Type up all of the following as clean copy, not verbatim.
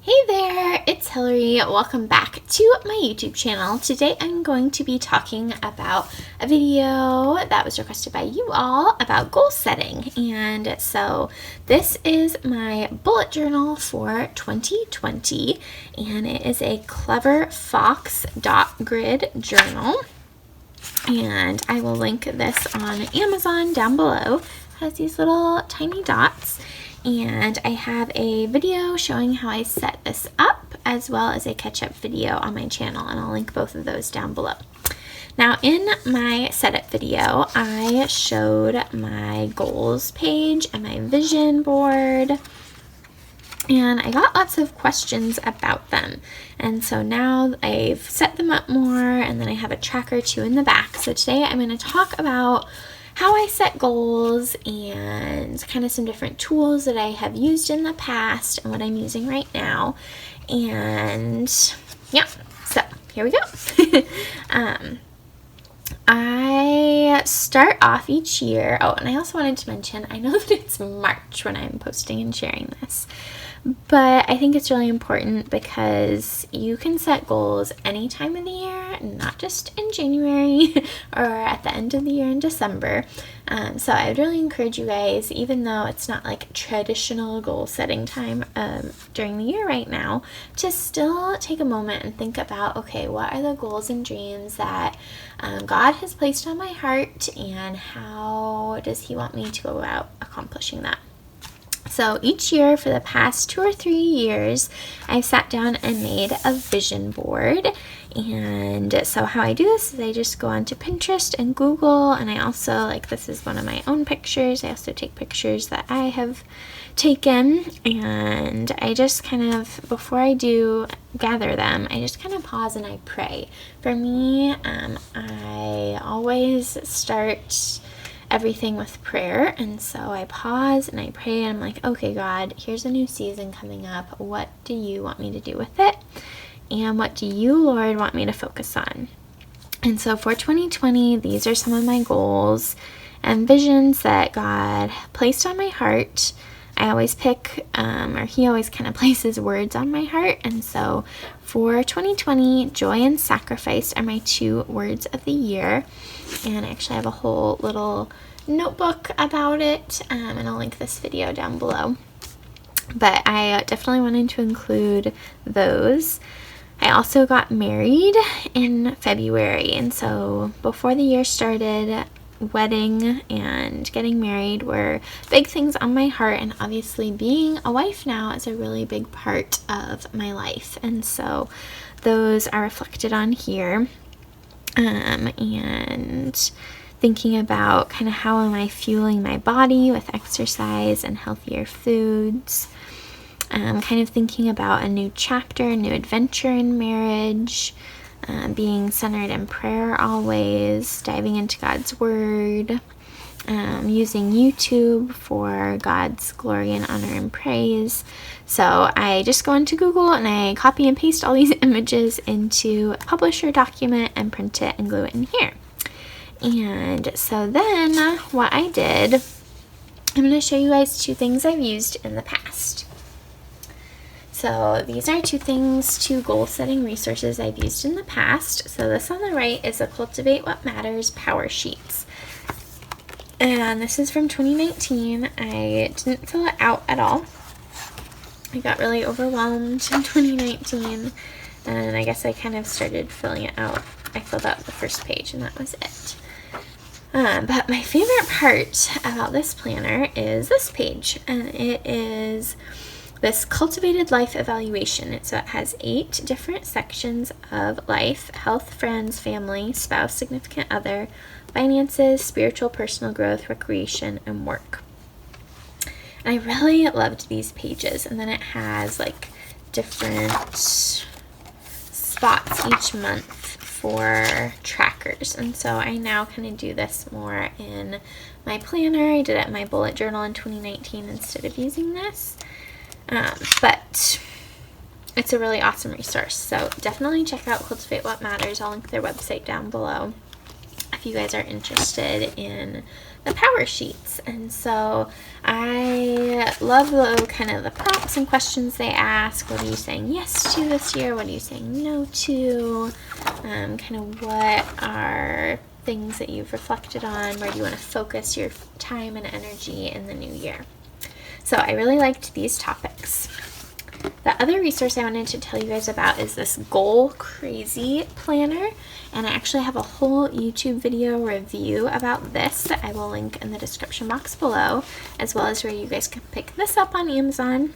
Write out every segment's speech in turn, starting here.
Hey there, it's Hillary. Welcome back to my YouTube channel. Today I'm going to be talking about a video that was requested by you all about goal setting. And so this is my bullet journal for 2020, and it is a Clever Fox dot grid journal. And I will link this on Amazon down below. It has these little tiny dots. And I have a video showing how I set this up, as well as a catch-up video on my channel, and I'll link both of those down below. Now, in my setup video, I showed my goals page and my vision board, and I got lots of questions about them. And so now I've set them up more, and then I have a tracker too in the back. So today I'm going to talk about how I set goals and kind of some different tools that I have used in the past and what I'm using right now. And yeah, so here we go. I start off each year. Oh, and I also wanted to mention, I know that it's March when I'm posting and sharing this, but I think it's really important because you can set goals any time of the year, not just in January or at the end of the year in December. So I would really encourage you guys, even though it's not like traditional goal setting time during the year right now, to still take a moment and think about, okay, what are the goals and dreams that God has placed on my heart, and how does He want me to go about accomplishing that? So each year for the past 2 or 3 years, I've sat down and made a vision board. And so how I do this is I just go onto Pinterest and Google, and I also, this is one of my own pictures. I also take pictures that I have taken, and I just kind of, before I do gather them, I just kind of pause and I pray. For me, I always start everything with prayer, and so I pause and I pray, and I'm like, okay, God, here's a new season coming up. What do you want me to do with it? And what do you, Lord, want me to focus on? And so for 2020, these are some of my goals and visions that God placed on my heart. I always pick, or He always kind of places words on my heart. And so for 2020, joy and sacrifice are my 2 words of the year. And I actually have a whole little notebook about it, and I'll link this video down below. But I definitely wanted to include those. I also got married in February, and so before the year started, wedding and getting married were big things on my heart, and obviously being a wife now is a really big part of my life, and so those are reflected on here. And thinking about kind of how am I fueling my body with exercise and healthier foods. Kind of thinking about a new chapter, a new adventure in marriage, being centered in prayer always, diving into God's Word, using YouTube for God's glory and honor and praise. So I just go into Google and I copy and paste all these images into a Publisher document and print it and glue it in here. And so then what I did, I'm going to show you guys 2 things I've used in the past. So these are 2 goal setting resources I've used in the past. So this on the right is a Cultivate What Matters Power Sheets. And this is from 2019. I didn't fill it out at all. I got really overwhelmed in 2019, and I guess I kind of started filling it out. I filled out the first page, and that was it. But my favorite part about this planner is this page, and it is this Cultivated Life Evaluation. So it has 8 different sections of life: health, friends, family, spouse, significant other, finances, spiritual, personal growth, recreation, and work. And I really loved these pages. And then it has different spots each month for trackers. And so I now kind of do this more in my planner. I did it in my bullet journal in 2019 instead of using this. But it's a really awesome resource. So definitely check out Cultivate What Matters. I'll link their website down below if you guys are interested in the power sheets. And so I love the kind of the prompts and questions they ask. What are you saying yes to this year? What are you saying no to? Kind of what are things that you've reflected on? Where do you want to focus your time and energy in the new year? So I really liked these topics. The other resource I wanted to tell you guys about is this Goal Crazy Planner, and I actually have a whole YouTube video review about this that I will link in the description box below, as well as where you guys can pick this up on Amazon.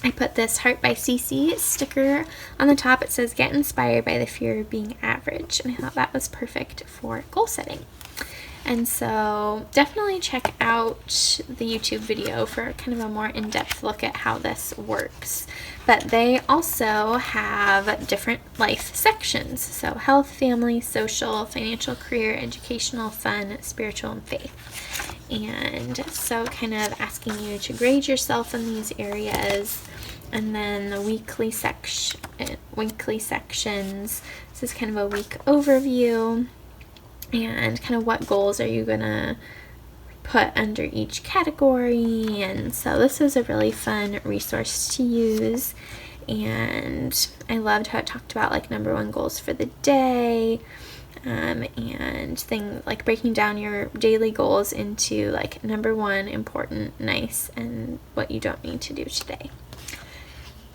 I put this Heart by Cece sticker on the top. It says, "Get inspired by the fear of being average," and I thought that was perfect for goal setting. And so definitely check out the YouTube video for kind of a more in-depth look at how this works. But they also have different life sections. So health, family, social, financial, career, educational, fun, spiritual, and faith. And so kind of asking you to grade yourself in these areas. And then the weekly sections. This is kind of a week overview. And kind of what goals are you going to put under each category. And so this was a really fun resource to use. And I loved how it talked about like number one goals for the day. And things like breaking down your daily goals into like number one, important, nice, and what you don't need to do today.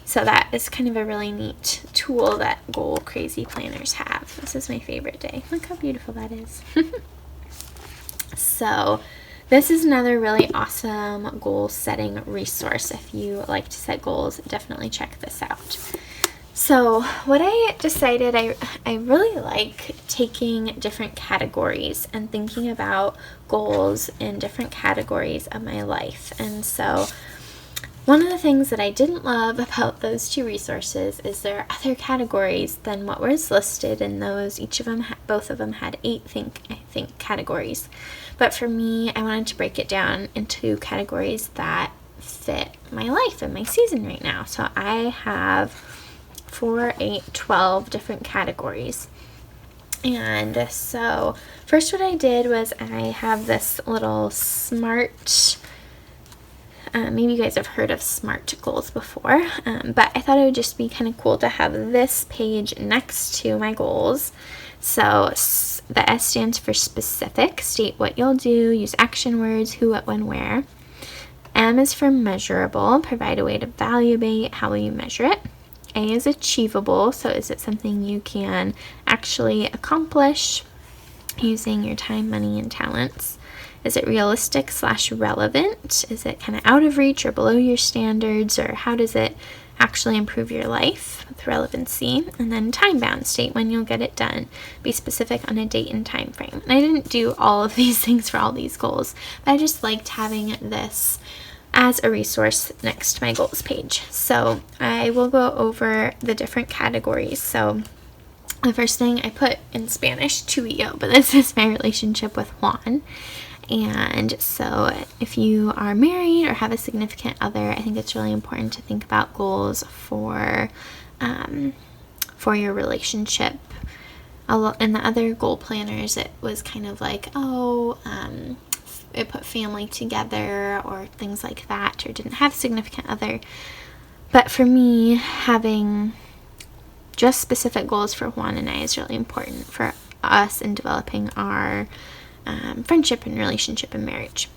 So that is kind of a really neat tool that Goal Crazy planners have. This is my favorite day. Look how beautiful that is. So this is another really awesome goal setting resource. If you like to set goals, definitely check this out. So what I decided, I really like taking different categories and thinking about goals in different categories of my life. And so one of the things that I didn't love about those two resources is there are other categories than what was listed in those. Both of them had I think categories. But for me, I wanted to break it down into categories that fit my life and my season right now. So I have 4, 8, 12 different categories. And so first what I did was I have this little SMART. Maybe you guys have heard of SMART goals before, but I thought it would just be kind of cool to have this page next to my goals. So the S stands for specific, state what you'll do, use action words, who, what, when, where. M is for measurable, provide a way to evaluate, how will you measure it. A is achievable, so is it something you can actually accomplish using your time, money, and talents. Is it realistic / relevant? Is it kind of out of reach or below your standards, or how does it actually improve your life with relevancy? And then time bound, state when you'll get it done. Be specific on a date and time frame. And I didn't do all of these things for all these goals, but I just liked having this as a resource next to my goals page. So I will go over the different categories. So the first thing I put in Spanish, tuyo, but this is my relationship with Juan. And so if you are married or have a significant other, I think it's really important to think about goals for your relationship. In the other goal planners, it was kind of like, it put family together or things like that, or didn't have a significant other. But for me, having just specific goals for Juan and I is really important for us in developing our friendship and relationship and marriage.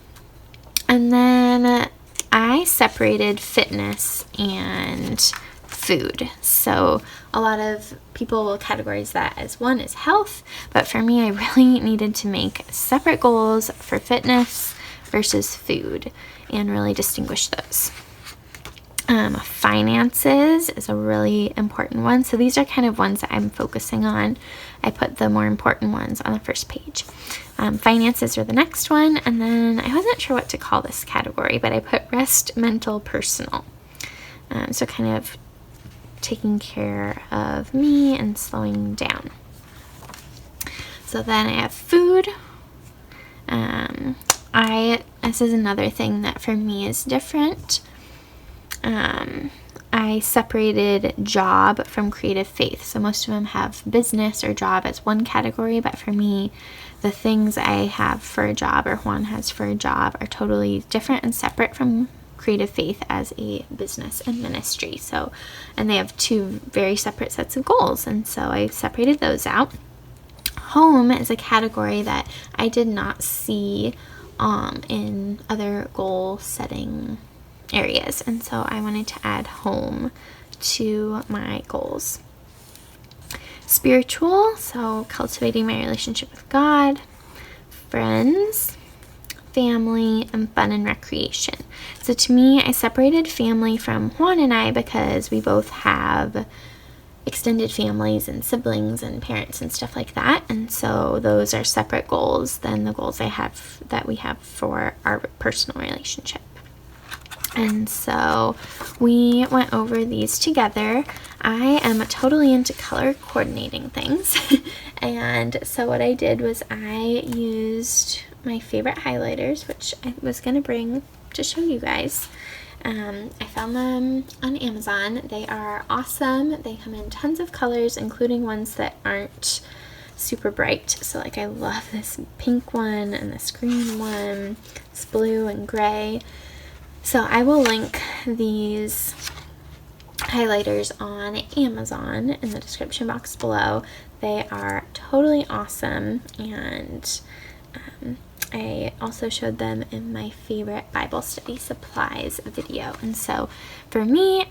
And then I separated fitness and food. So a lot of people will categorize that as one is health, but for me, I really needed to make separate goals for fitness versus food and really distinguish those. Finances is a really important one. So these are kind of ones that I'm focusing on. I put the more important ones on the first page. Finances are the next one. And then I wasn't sure what to call this category, but I put rest, mental, personal. So kind of taking care of me and slowing down. So then I have food. This is another thing that for me is different. I separated job from creative faith. So most of them have business or job as one category, but for me, the things I have for a job or Juan has for a job are totally different and separate from creative faith as a business and ministry. So, and they have two very separate sets of goals, and so I separated those out. Home is a category that I did not see in other goal setting areas, and so I wanted to add home to my goals. Spiritual, so cultivating my relationship with God, friends, family, and fun and recreation. So to me, I separated family from Juan and I because we both have extended families and siblings and parents and stuff like that, and so those are separate goals than the goals that we have for our personal relationship. And so we went over these together. I am totally into color coordinating things. And so what I did was I used my favorite highlighters, which I was going to bring to show you guys. I found them on Amazon. They are awesome. They come in tons of colors, including ones that aren't super bright. So like I love this pink one and this green one, this blue and gray. So I will link these highlighters on Amazon in the description box below. They are totally awesome, and I also showed them in my favorite Bible study supplies video. And so for me,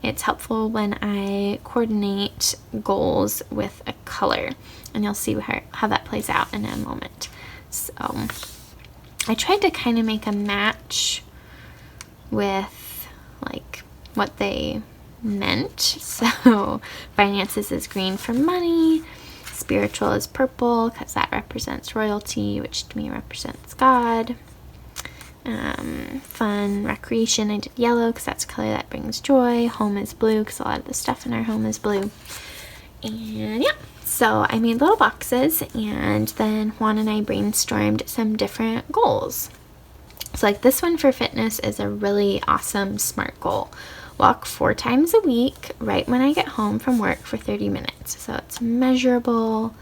it's helpful when I coordinate goals with a color, and you'll see how that plays out in a moment. So I tried to kind of make a match with like what they meant. So finances is green for money, spiritual is purple because that represents royalty, which to me represents God. Fun, recreation, I did yellow because that's a color that brings joy. Home is blue because a lot of the stuff in our home is blue. And yeah, so I made little boxes, and then Juan and I brainstormed some different goals. So like this one for fitness is a really awesome SMART goal. Walk 4 times a week right when I get home from work for 30 minutes. So it's measurable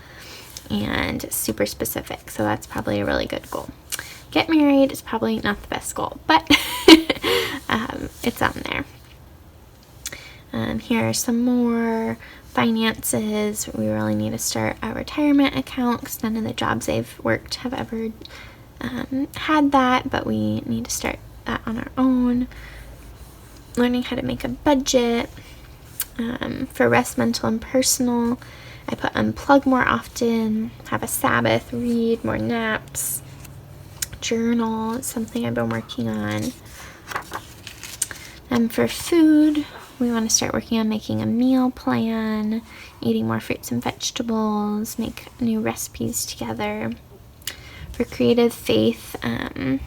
and super specific. So that's probably a really good goal. Get married is probably not the best goal, but it's on there. Here are some more finances. We really need to start a retirement account because none of the jobs I've worked have ever had that, but we need to start that on our own. Learning how to make a budget. For rest, mental, and personal, I put unplug more often, have a Sabbath, read more naps, journal. It's something I've been working on. For food, we want to start working on making a meal plan, eating more fruits and vegetables, make new recipes together. For creative faith, I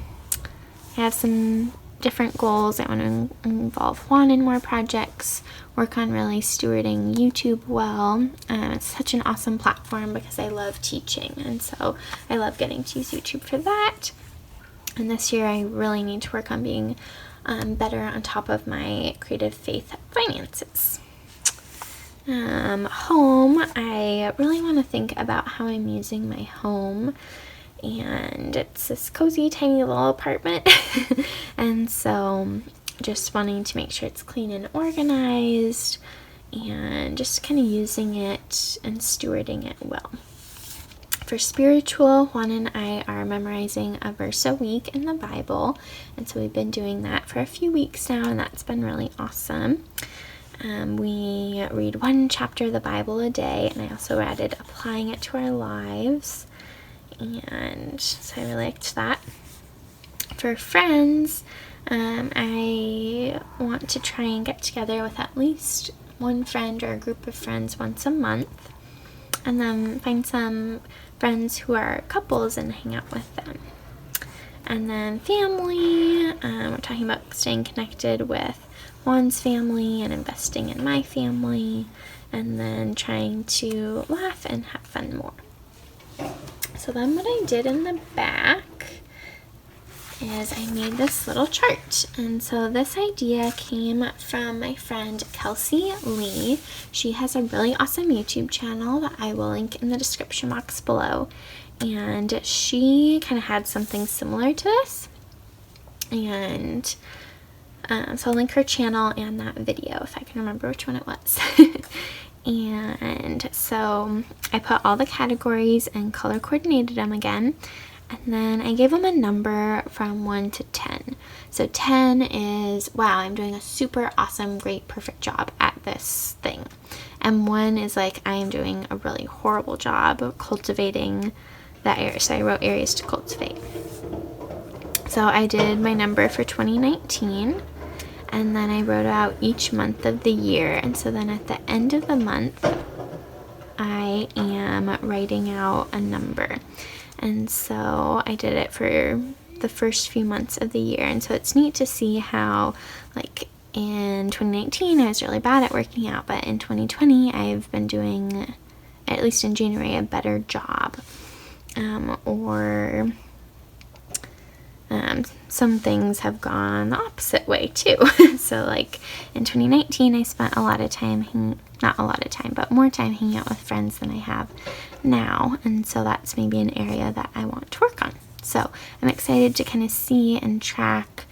have some different goals. I want to involve Juan in more projects, work on really stewarding YouTube well. It's such an awesome platform because I love teaching, and so I love getting to use YouTube for that. And this year I really need to work on being better on top of my creative faith finances. Home, I really want to think about how I'm using my home. And it's this cozy, tiny little apartment. And so just wanting to make sure it's clean and organized and just kind of using it and stewarding it well. For spiritual, Juan and I are memorizing a verse a week in the Bible. And so we've been doing that for a few weeks now, and that's been really awesome. We read 1 chapter of the Bible a day, and I also added applying it to our lives. And so I really liked that. For friends, I want to try and get together with at least one friend or a group of friends once a month, and then find some friends who are couples and hang out with them. And then family, we're talking about staying connected with Juan's family and investing in my family, and then trying to laugh and have fun more. So then what I did in the back is I made this little chart. And so this idea came from my friend Kelsey Lee. She has a really awesome YouTube channel that I will link in the description box below. And she kind of had something similar to this. And so I'll link her channel and that video if I can remember which one it was. And so I put all the categories and color coordinated them again. And then I gave them a number from 1 to 10. So 10 is, wow, I'm doing a super awesome, great, perfect job at this thing. And 1 is like, I am doing a really horrible job of cultivating that area. So I wrote areas to cultivate. So I did my number for 2019. And then I wrote out each month of the year. And so then at the end of the month, I am writing out a number. And so I did it for the first few months of the year. And so it's neat to see how, like, in 2019, I was really bad at working out. But in 2020, I've been doing, at least in January, a better job. Some things have gone the opposite way too. So like in 2019, I spent a lot of time, not a lot of time, but more time hanging out with friends than I have now. And so that's maybe an area that I want to work on. So I'm excited to kind of see and track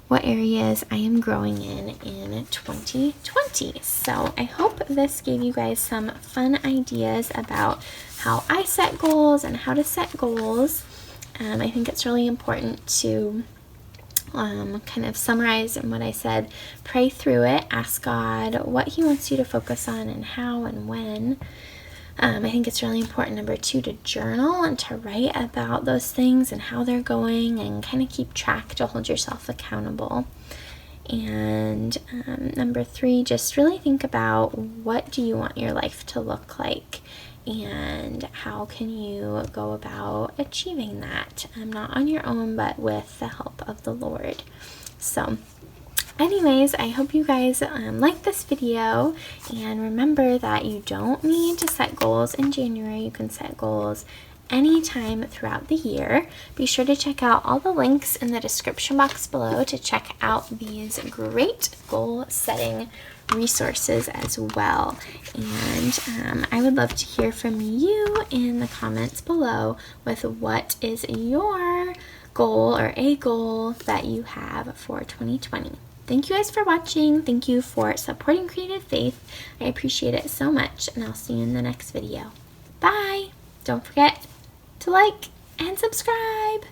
what areas I am growing in 2020. So I hope this gave you guys some fun ideas about how I set goals and how to set goals. I think it's really important to kind of summarize in what I said. Pray through it. Ask God what He wants you to focus on and how and when. I think it's really important, number 2, to journal and to write about those things and how they're going and kind of keep track to hold yourself accountable. And number 3, just really think about what do you want your life to look like and how can you go about achieving that, not on your own but with the help of the Lord. So anyways, I hope you guys like this video, and remember that you don't need to set goals in January. You can set goals anytime throughout the year. Be sure to check out all the links in the description box below to check out these great goal setting resources as well. And I would love to hear from you in the comments below with what is your goal or a goal that you have for 2020. Thank you guys for watching. Thank you for supporting Creative Faith. I appreciate it so much, and I'll see you in the next video. Bye! Don't forget to like and subscribe.